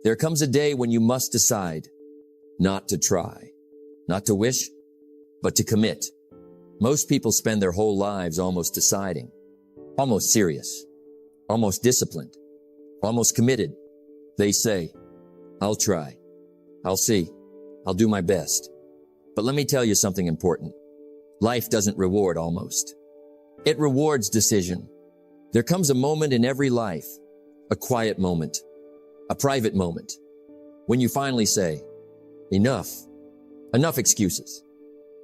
There comes a day when you must decide not to try, not to wish, but to commit. Most people spend their whole lives almost deciding, almost serious, almost disciplined, almost committed. They say, I'll try, I'll see, I'll do my best. But let me tell you something important. Life doesn't reward almost. It rewards decision. There comes a moment in every life, a quiet moment, a private moment, when you finally say, enough, enough excuses,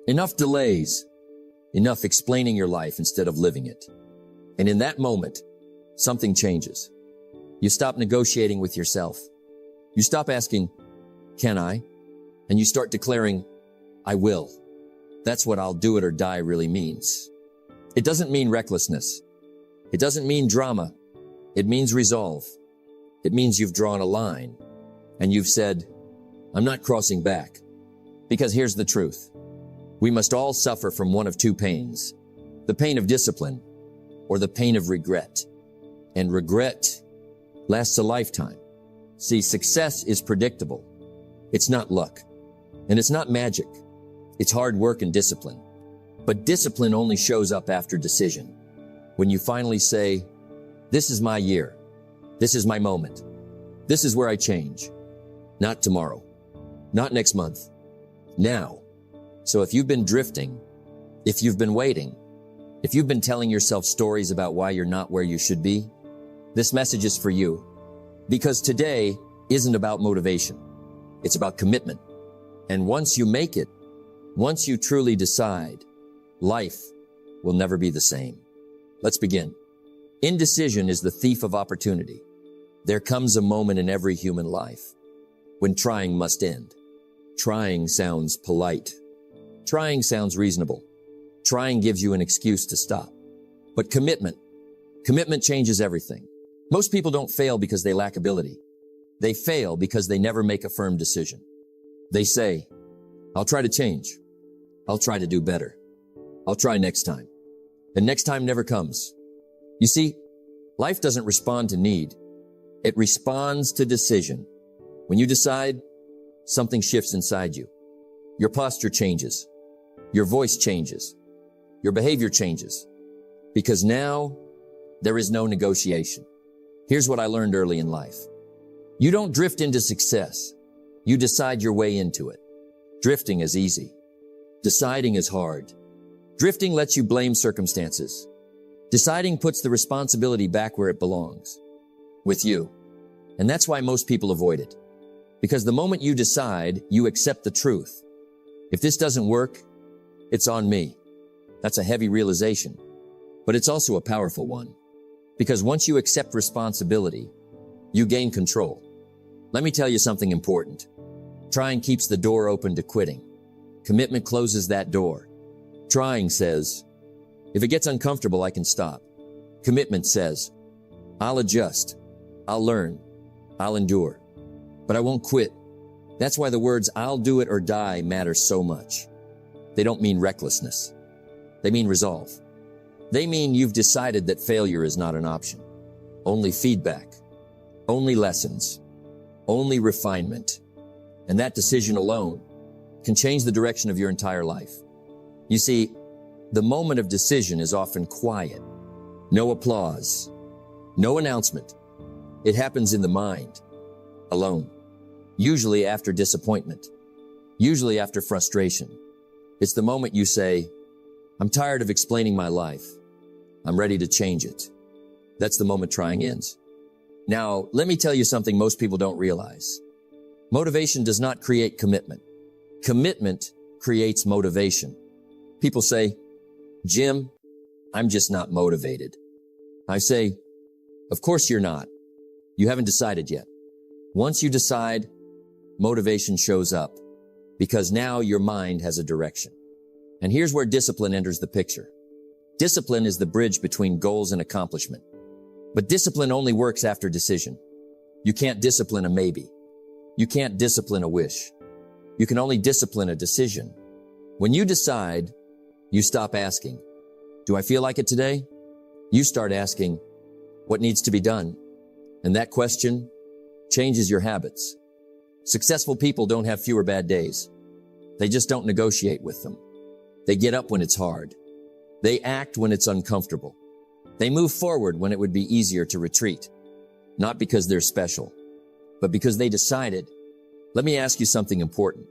enough delays, enough explaining your life instead of living it. And in that moment, something changes. You stop negotiating with yourself. You stop asking, can I? And you start declaring, I will. That's what I'll do it or die really means. It doesn't mean recklessness. It doesn't mean drama. It means resolve. It means you've drawn a line and you've said, I'm not crossing back. Because here's the truth. We must all suffer from one of two pains, the pain of discipline or the pain of regret. And regret lasts a lifetime. See, success is predictable. It's not luck and it's not magic. It's hard work and discipline. But discipline only shows up after decision. When you finally say, this is my year. This is my moment. This is where I change. Not tomorrow. Not next month. Now. So if you've been drifting, if you've been waiting, if you've been telling yourself stories about why you're not where you should be, this message is for you. Because today isn't about motivation. It's about commitment. And once you make it, once you truly decide, life will never be the same. Let's begin. Indecision is the thief of opportunity. There comes a moment in every human life when trying must end. Trying sounds polite. Trying sounds reasonable. Trying gives you an excuse to stop. But commitment changes everything. Most people don't fail because they lack ability. They fail because they never make a firm decision. They say, I'll try to change. I'll try to do better. I'll try next time. And next time never comes. You see, life doesn't respond to need. It responds to decision. When you decide, something shifts inside you. Your posture changes. Your voice changes. Your behavior changes. Because now, there is no negotiation. Here's what I learned early in life. You don't drift into success. You decide your way into it. Drifting is easy. Deciding is hard. Drifting lets you blame circumstances. Deciding puts the responsibility back where it belongs. With you. And that's why most people avoid it. Because the moment you decide, you accept the truth. If this doesn't work, it's on me. That's a heavy realization. But it's also a powerful one. Because once you accept responsibility, you gain control. Let me tell you something important. Trying keeps the door open to quitting. Commitment closes that door. Trying says, if it gets uncomfortable, I can stop. Commitment says, I'll adjust. I'll learn. I'll endure. But I won't quit. That's why the words, I'll do it or die, matter so much. They don't mean recklessness. They mean resolve. They mean you've decided that failure is not an option. Only feedback. Only lessons. Only refinement. And that decision alone can change the direction of your entire life. You see, the moment of decision is often quiet. No applause. No announcement. It happens in the mind. Alone. Usually after disappointment. Usually after frustration. It's the moment you say, I'm tired of explaining my life. I'm ready to change it. That's the moment trying ends. Now, let me tell you something most people don't realize. Motivation does not create commitment. Commitment creates motivation. People say, Jim, I'm just not motivated. I say, of course you're not. You haven't decided yet. Once you decide, motivation shows up because now your mind has a direction. And here's where discipline enters the picture. Discipline is the bridge between goals and accomplishment. But discipline only works after decision. You can't discipline a maybe. You can't discipline a wish. You can only discipline a decision. When you decide, you stop asking, do I feel like it today? You start asking, what needs to be done? And that question changes your habits. Successful people don't have fewer bad days. They just don't negotiate with them. They get up when it's hard. They act when it's uncomfortable. They move forward when it would be easier to retreat. Not because they're special, but because they decided. Let me ask you something important.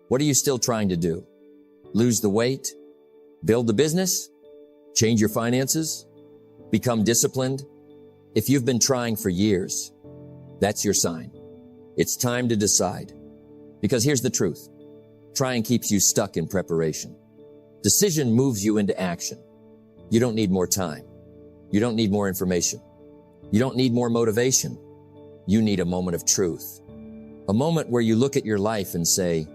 What are you still trying to do? Lose the weight? Build the business? Change your finances? Become disciplined? If you've been trying for years, that's your sign. It's time to decide. Because here's the truth. Trying keeps you stuck in preparation. Decision moves you into action. You don't need more time. You don't need more information. You don't need more motivation. You need a moment of truth. A moment where you look at your life and say,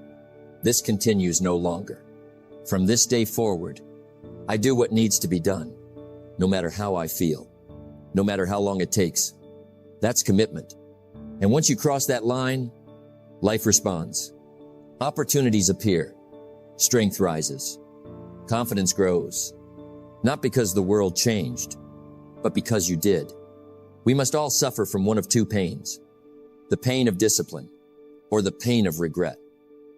this continues no longer. From this day forward, I do what needs to be done, no matter how I feel, no matter how long it takes. That's commitment. And once you cross that line, life responds. Opportunities appear. Strength rises. Confidence grows. Not because the world changed, but because you did. We must all suffer from one of two pains. The pain of discipline or the pain of regret.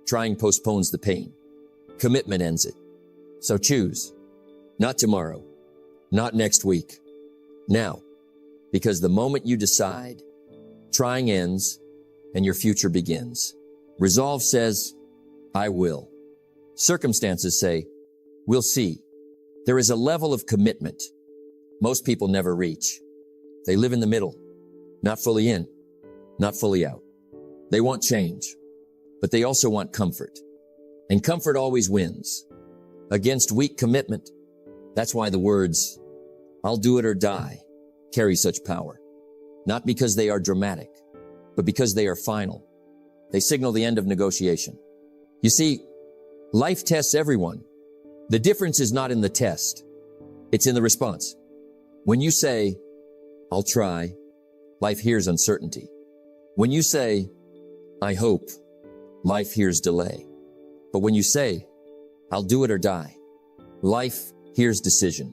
Trying postpones the pain. Commitment ends it. So choose. Not tomorrow. Not next week. Now. Because the moment you decide, trying ends and your future begins. Resolve says, I will. Circumstances say, we'll see. There is a level of commitment most people never reach. They live in the middle, not fully in, not fully out. They want change, but they also want comfort. And comfort always wins against weak commitment. That's why the words, I'll do it or die, carry such power. Not because they are dramatic, but because they are final. They signal the end of negotiation. You see, life tests everyone. The difference is not in the test. It's in the response. When you say, I'll try, life hears uncertainty. When you say, I hope, life hears delay. But when you say, I'll do it or die, life hears decision.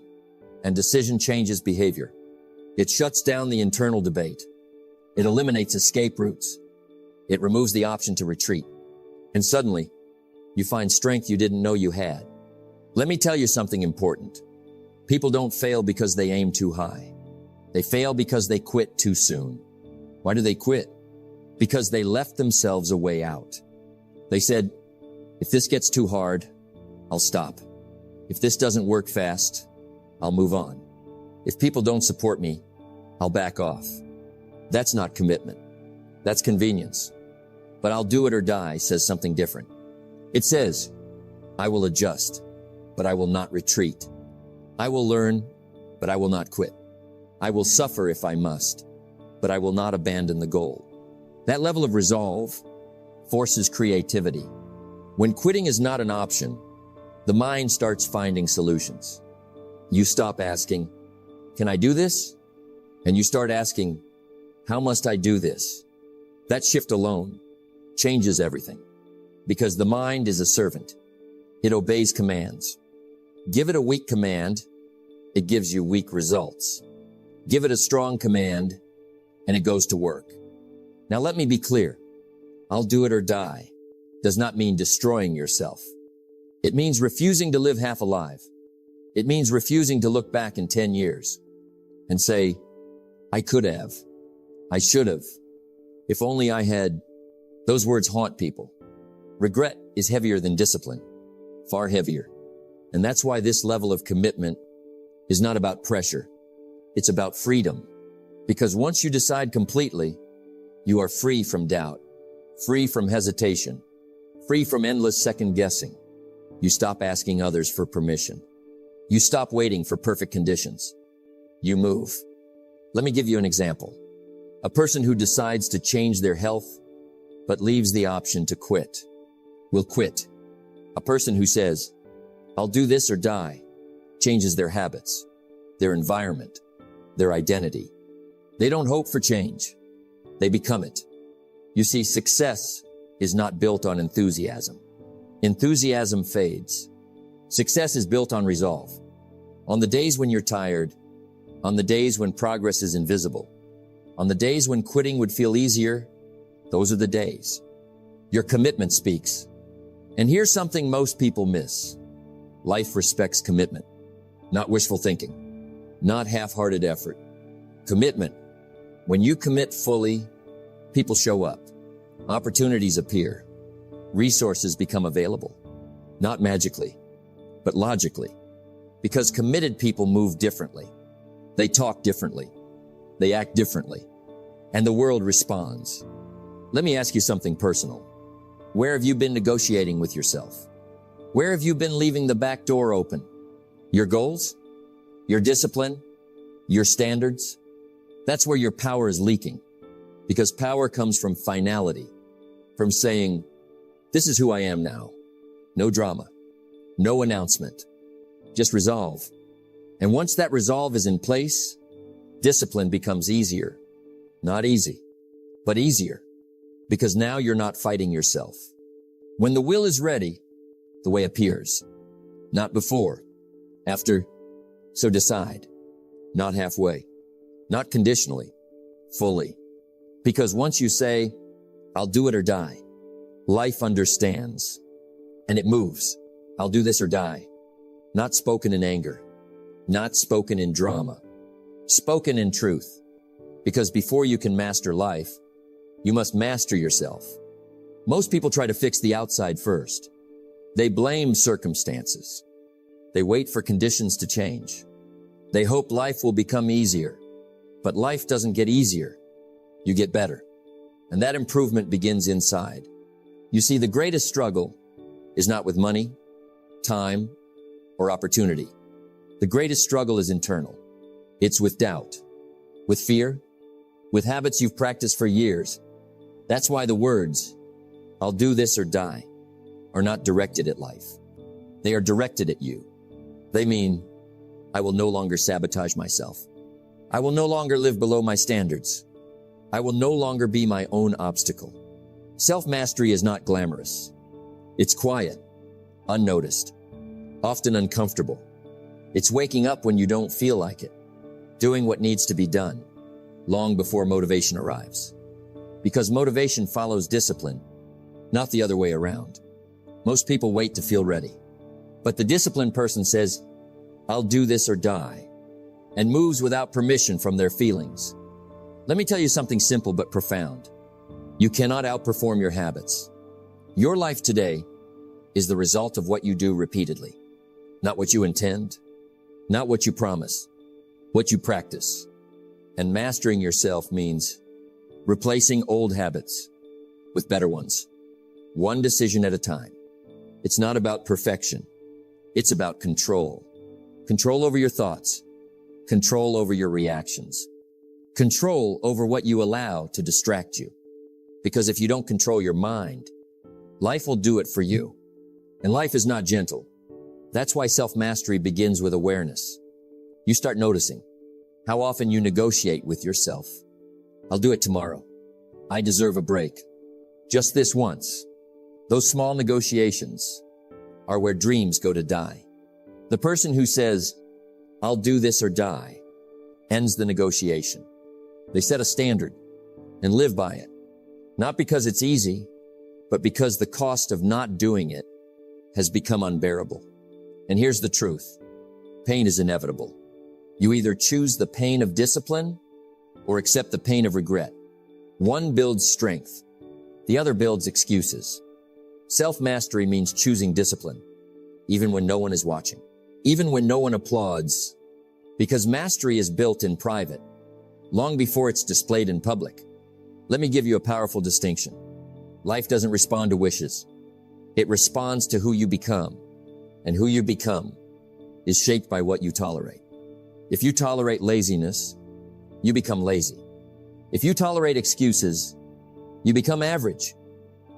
And decision changes behavior. It shuts down the internal debate. It eliminates escape routes. It removes the option to retreat. And suddenly, you find strength you didn't know you had. Let me tell you something important. People don't fail because they aim too high. They fail because they quit too soon. Why do they quit? Because they left themselves a way out. They said, if this gets too hard, I'll stop. If this doesn't work fast, I'll move on. If people don't support me, I'll back off. That's not commitment. That's convenience. But I'll do it or die says something different. It says, I will adjust, but I will not retreat. I will learn, but I will not quit. I will suffer if I must, but I will not abandon the goal. That level of resolve forces creativity. When quitting is not an option, the mind starts finding solutions. You stop asking, can I do this? And you start asking, how must I do this? That shift alone changes everything because the mind is a servant. It obeys commands. Give it a weak command, it gives you weak results. Give it a strong command, and it goes to work. Now let me be clear. I'll do it or die does not mean destroying yourself. It means refusing to live half alive. It means refusing to look back in 10 years and say, I could have, I should have, if only I had. Those words haunt people. Regret is heavier than discipline, far heavier. And that's why this level of commitment is not about pressure. It's about freedom. Because once you decide completely, you are free from doubt, free from hesitation, free from endless second guessing. You stop asking others for permission. You stop waiting for perfect conditions. You move. Let me give you an example. A person who decides to change their health, but leaves the option to quit, will quit. A person who says, I'll do this or die, changes their habits, their environment, their identity. They don't hope for change. They become it. You see, success is not built on enthusiasm. Enthusiasm fades. Success is built on resolve. On the days when you're tired, on the days when progress is invisible, On the days when quitting would feel easier, those are the days. Your commitment speaks. And here's something most people miss. Life respects commitment, not wishful thinking, not half-hearted effort. Commitment. When you commit fully, people show up. Opportunities appear. Resources become available. Not magically, but logically. Because committed people move differently. They talk differently. They act differently. And the world responds. Let me ask you something personal. Where have you been negotiating with yourself? Where have you been leaving the back door open? Your goals? Your discipline? Your standards? That's where your power is leaking. Because power comes from finality. From saying, this is who I am now. No drama. No announcement. Just resolve. And once that resolve is in place, discipline becomes easier. Not easy, but easier. Because now you're not fighting yourself. When the will is ready, the way appears. Not before. After. So decide. Not halfway. Not conditionally. Fully. Because once you say, I'll do it or die, life understands. And it moves. I'll do this or die. Not spoken in anger. Not spoken in drama. Spoken in truth. Because before you can master life, you must master yourself. Most people try to fix the outside first. They blame circumstances. They wait for conditions to change. They hope life will become easier. But life doesn't get easier. You get better. And that improvement begins inside. You see, the greatest struggle is not with money, time, or opportunity. The greatest struggle is internal. It's with doubt, with fear, with habits you've practiced for years. That's why the words, I'll do this or die, are not directed at life. They are directed at you. They mean, I will no longer sabotage myself. I will no longer live below my standards. I will no longer be my own obstacle. Self-mastery is not glamorous. It's quiet, unnoticed, often uncomfortable. It's waking up when you don't feel like it, doing what needs to be done, long before motivation arrives. Because motivation follows discipline, not the other way around. Most people wait to feel ready. But the disciplined person says, I'll do this or die, and moves without permission from their feelings. Let me tell you something simple but profound. You cannot outperform your habits. Your life today is the result of what you do repeatedly. Not what you intend, not what you promise, what you practice. And mastering yourself means replacing old habits with better ones, one decision at a time. It's not about perfection. It's about control. Control over your thoughts, control over your reactions, control over what you allow to distract you. Because if you don't control your mind, life will do it for you. And life is not gentle. That's why self-mastery begins with awareness. You start noticing how often you negotiate with yourself. I'll do it tomorrow. I deserve a break. Just this once. Those small negotiations are where dreams go to die. The person who says, I'll do this or die, ends the negotiation. They set a standard and live by it. Not because it's easy, but because the cost of not doing it has become unbearable. And here's the truth. Pain is inevitable. You either choose the pain of discipline or accept the pain of regret. One builds strength. The other builds excuses. Self-mastery means choosing discipline, even when no one is watching, even when no one applauds, because mastery is built in private, long before it's displayed in public. Let me give you a powerful distinction. Life doesn't respond to wishes. It responds to who you become, and who you become is shaped by what you tolerate. If you tolerate laziness, you become lazy. If you tolerate excuses, you become average.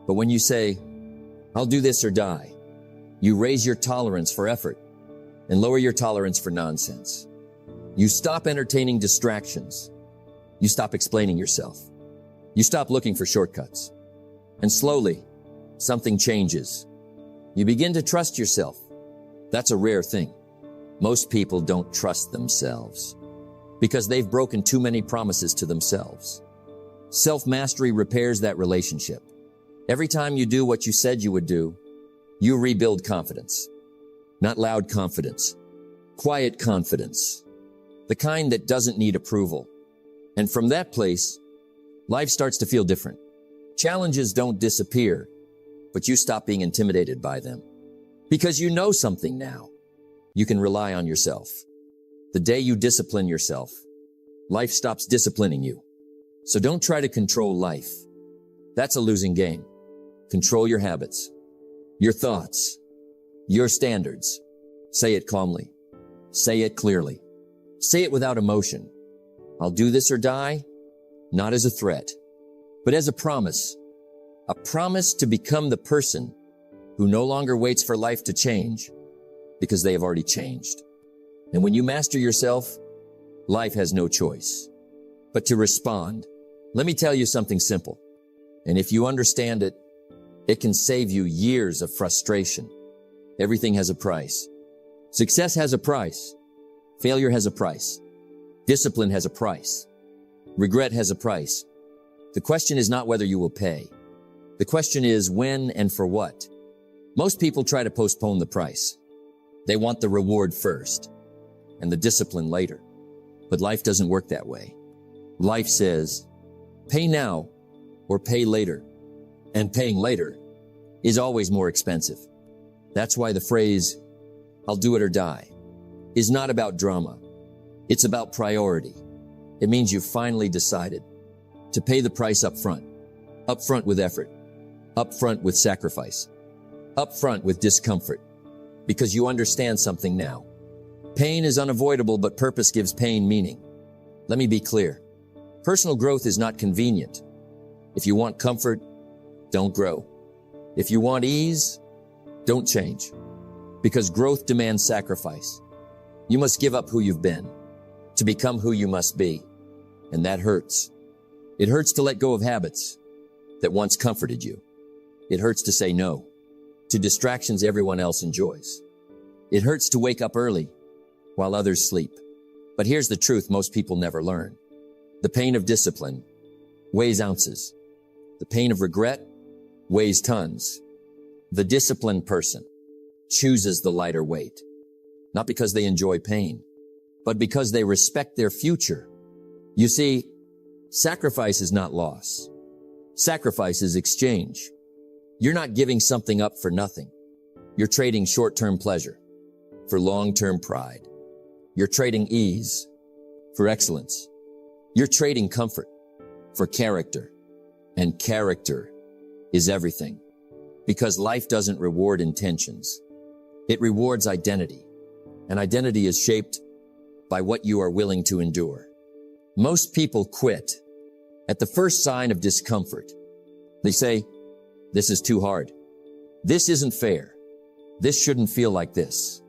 But when you say, I'll do this or die, you raise your tolerance for effort and lower your tolerance for nonsense. You stop entertaining distractions. You stop explaining yourself. You stop looking for shortcuts. And slowly, something changes. You begin to trust yourself. That's a rare thing. Most people don't trust themselves. because they've broken too many promises to themselves. Self-mastery repairs that relationship. Every time you do what you said you would do, you rebuild confidence. Not loud confidence, quiet confidence, the kind that doesn't need approval. And from that place, life starts to feel different. Challenges don't disappear, but you stop being intimidated by them. Because you know something now. You can rely on yourself. The day you discipline yourself, life stops disciplining you. So don't try to control life. That's a losing game. Control your habits, your thoughts, your standards. Say it calmly. Say it clearly. Say it without emotion. I'll do this or die, not as a threat, but as a promise to become the person who no longer waits for life to change because they have already changed. And when you master yourself, life has no choice but to respond. Let me tell you something simple. And if you understand it, it can save you years of frustration. Everything has a price. Success has a price. Failure has a price. Discipline has a price. Regret has a price. The question is not whether you will pay. The question is when and for what. Most people try to postpone the price. They want the reward first and the discipline later. But life doesn't work that way. Life says, pay now or pay later. And paying later is always more expensive. That's why the phrase, I'll do it or die, is not about drama. It's about priority. It means you've finally decided to pay the price up front with effort, up front with sacrifice, up front with discomfort, because you understand something now. Pain is unavoidable, but purpose gives pain meaning. Let me be clear. Personal growth is not convenient. If you want comfort, don't grow. If you want ease, don't change. Because growth demands sacrifice. You must give up who you've been to become who you must be. And that hurts. It hurts to let go of habits that once comforted you. It hurts to say no to distractions everyone else enjoys. It hurts to wake up early while others sleep. But here's the truth most people never learn. The pain of discipline weighs ounces. The pain of regret weighs tons. The disciplined person chooses the lighter weight, not because they enjoy pain, but because they respect their future. You see, sacrifice is not loss. Sacrifice is exchange. You're not giving something up for nothing. You're trading short-term pleasure for long-term pride. You're trading ease for excellence. You're trading comfort for character. And character is everything. Because life doesn't reward intentions. It rewards identity. And identity is shaped by what you are willing to endure. Most people quit at the first sign of discomfort. They say, this is too hard. This isn't fair. This shouldn't feel like this.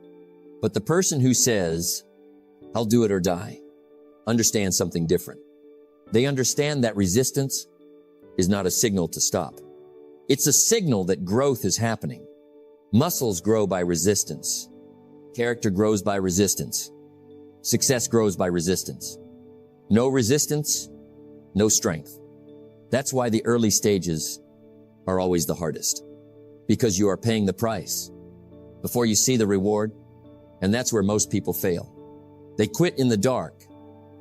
But the person who says, I'll do it or die, understands something different. They understand that resistance is not a signal to stop. It's a signal that growth is happening. Muscles grow by resistance. Character grows by resistance. Success grows by resistance. No resistance, no strength. That's why the early stages are always the hardest. Because you are paying the price before you see the reward. And that's where most people fail. They quit in the dark,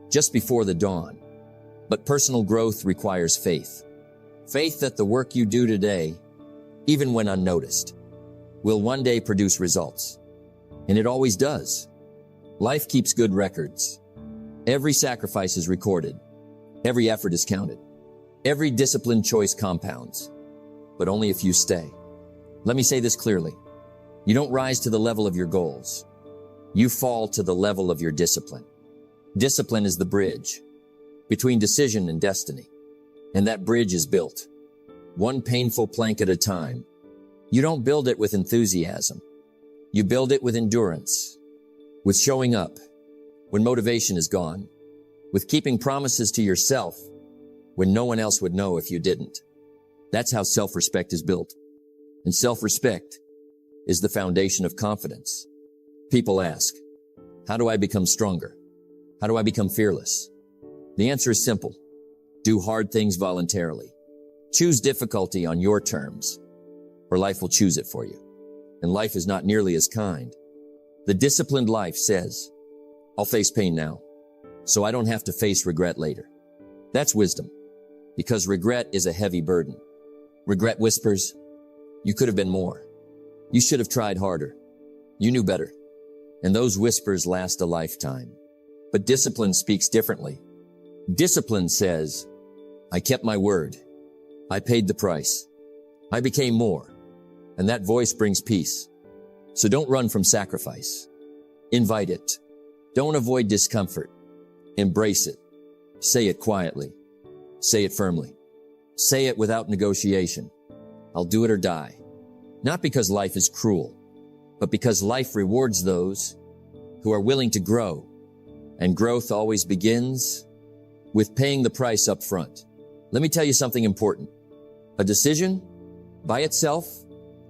just before the dawn. But personal growth requires faith. Faith that the work you do today, even when unnoticed, will one day produce results. And it always does. Life keeps good records. Every sacrifice is recorded. Every effort is counted. Every disciplined choice compounds. But only if you stay. Let me say this clearly. You don't rise to the level of your goals. You fall to the level of your discipline. Discipline is the bridge between decision and destiny. And that bridge is built one painful plank at a time. You don't build it with enthusiasm. You build it with endurance, with showing up when motivation is gone, with keeping promises to yourself when no one else would know if you didn't. That's how self-respect is built. And self-respect is the foundation of confidence. People ask, how do I become stronger? How do I become fearless? The answer is simple. Do hard things voluntarily. Choose difficulty on your terms, or life will choose it for you. And life is not nearly as kind. The disciplined life says, I'll face pain now, so I don't have to face regret later. That's wisdom, because regret is a heavy burden. Regret whispers, you could have been more. You should have tried harder. You knew better. And those whispers last a lifetime. But discipline speaks differently. Discipline says, I kept my word. I paid the price. I became more. And that voice brings peace. So don't run from sacrifice. Invite it. Don't avoid discomfort. Embrace it. Say it quietly. Say it firmly. Say it without negotiation. I'll do it or die. Not because life is cruel, but because life rewards those who are willing to grow. And growth always begins with paying the price up front. Let me tell you something important. A decision by itself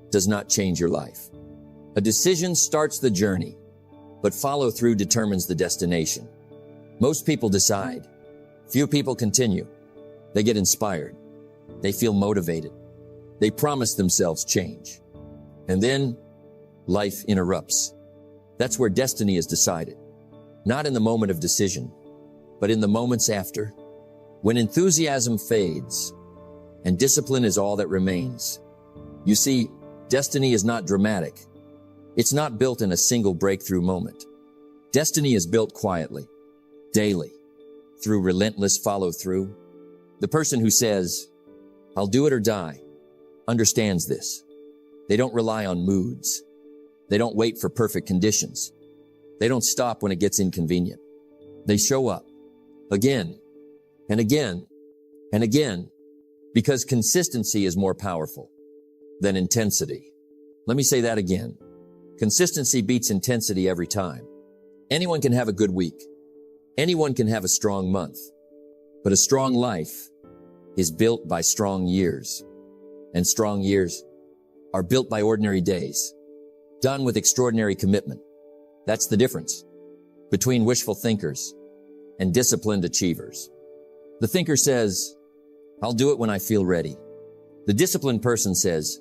does not change your life. A decision starts the journey, but follow through determines the destination. Most people decide. Few people continue. They get inspired. They feel motivated. They promise themselves change. And then life interrupts. That's where destiny is decided. Not in the moment of decision, but in the moments after, when enthusiasm fades and discipline is all that remains. You see, destiny is not dramatic. It's not built in a single breakthrough moment. Destiny is built quietly, daily, through relentless follow-through. The person who says, I'll do it or die, understands this. They don't rely on moods. They don't wait for perfect conditions. They don't stop when it gets inconvenient. They show up again and again and again because consistency is more powerful than intensity. Let me say that again. Consistency beats intensity every time. Anyone can have a good week. Anyone can have a strong month. But a strong life is built by strong years. And strong years are built by ordinary days, done with extraordinary commitment. That's the difference between wishful thinkers and disciplined achievers. The thinker says, I'll do it when I feel ready. The disciplined person says,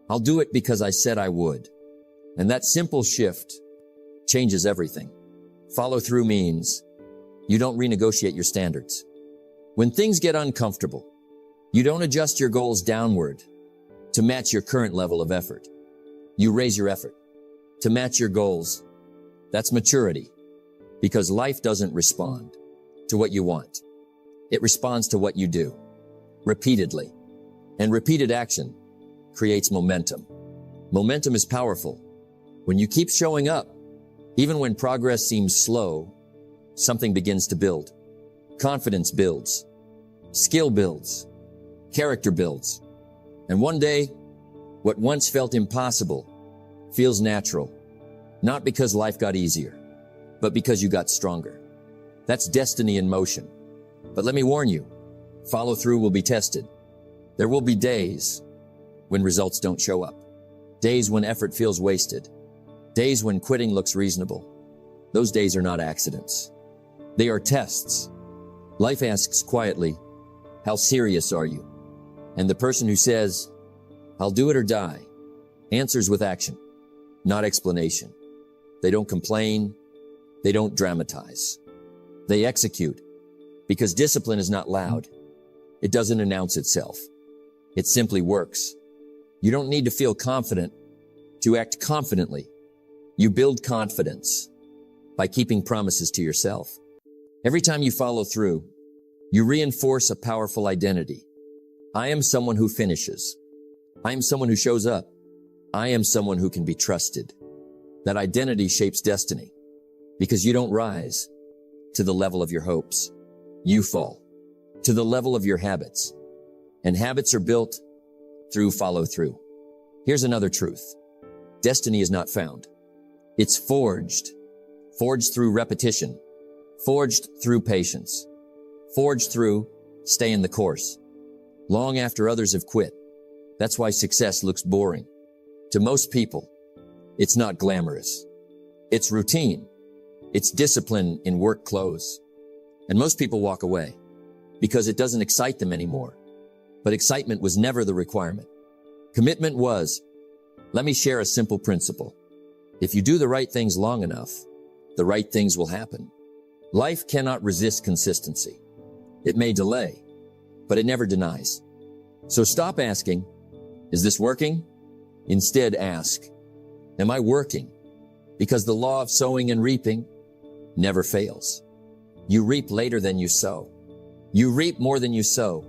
I'll do it because I said I would. And that simple shift changes everything. Follow through means you don't renegotiate your standards. When things get uncomfortable, you don't adjust your goals downward to match your current level of effort. You raise your effort to match your goals. That's maturity, because life doesn't respond to what you want. It responds to what you do repeatedly, and repeated action creates momentum. Momentum is powerful. When you keep showing up, even when progress seems slow, something begins to build. Confidence builds, skill builds, character builds. And one day, what once felt impossible feels natural, not because life got easier, but because you got stronger. That's destiny in motion. But let me warn you, follow through will be tested. There will be days when results don't show up, days when effort feels wasted, days when quitting looks reasonable. Those days are not accidents. They are tests. Life asks quietly, how serious are you? And the person who says, I'll do it or die, answers with action, not explanation. They don't complain. They don't dramatize. They execute, because discipline is not loud. It doesn't announce itself. It simply works. You don't need to feel confident to act confidently. You build confidence by keeping promises to yourself. Every time you follow through, you reinforce a powerful identity. I am someone who finishes. I am someone who shows up. I am someone who can be trusted. That identity shapes destiny, because you don't rise to the level of your hopes. You fall to the level of your habits. And habits are built through follow through. Here's another truth. Destiny is not found. It's forged through repetition, forged through patience, forged through stay in the course, long after others have quit. That's why success looks boring. To most people, it's not glamorous. It's routine. It's discipline in work clothes. And most people walk away because it doesn't excite them anymore. But excitement was never the requirement. Commitment was. Let me share a simple principle. If you do the right things long enough, the right things will happen. Life cannot resist consistency. It may delay, but it never denies. So stop asking, is this working? Instead ask, am I working? Because the law of sowing and reaping never fails. You reap later than you sow. You reap more than you sow,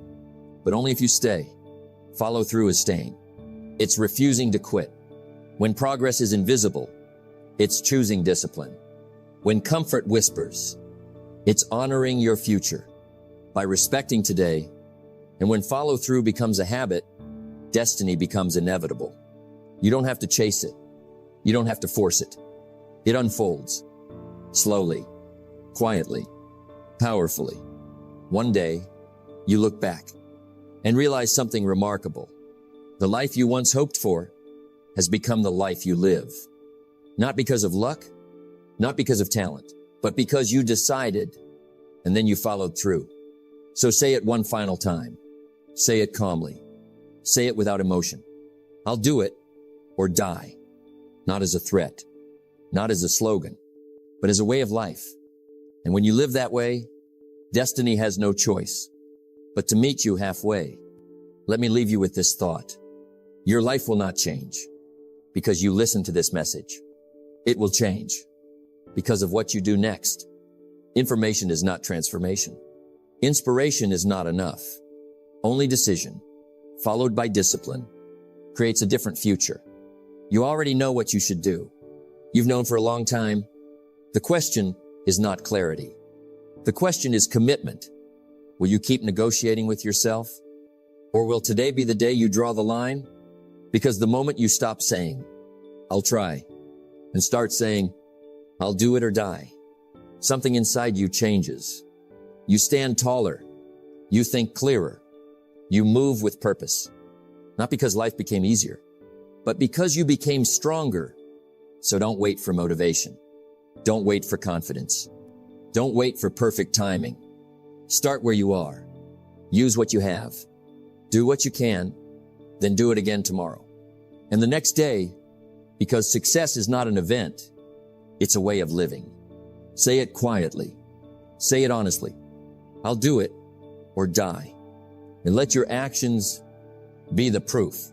but only if you stay. Follow through is staying. It's refusing to quit. When progress is invisible, it's choosing discipline. When comfort whispers, it's honoring your future by respecting today. And when follow through becomes a habit, destiny becomes inevitable. You don't have to chase it. You don't have to force it. It unfolds slowly, quietly, powerfully. One day, you look back and realize something remarkable. The life you once hoped for has become the life you live. Not because of luck, not because of talent, but because you decided and then you followed through. So say it one final time. Say it calmly. Say it without emotion. I'll do it or die. Not as a threat, not as a slogan, but as a way of life. And when you live that way, destiny has no choice but to meet you halfway. Let me leave you with this thought. Your life will not change because you listen to this message. It will change because of what you do next. Information is not transformation. Inspiration is not enough. Only decision, followed by discipline, creates a different future. You already know what you should do. You've known for a long time. The question is not clarity. The question is commitment. Will you keep negotiating with yourself? Or will today be the day you draw the line? Because the moment you stop saying, I'll try, and start saying, I'll do it or die, something inside you changes. You stand taller. You think clearer. You move with purpose. Not because life became easier, but because you became stronger. So don't wait for motivation. Don't wait for confidence. Don't wait for perfect timing. Start where you are. Use what you have. Do what you can, then do it again tomorrow. And the next day, because success is not an event, it's a way of living. Say it quietly. Say it honestly. I'll do it or die. And let your actions be the proof.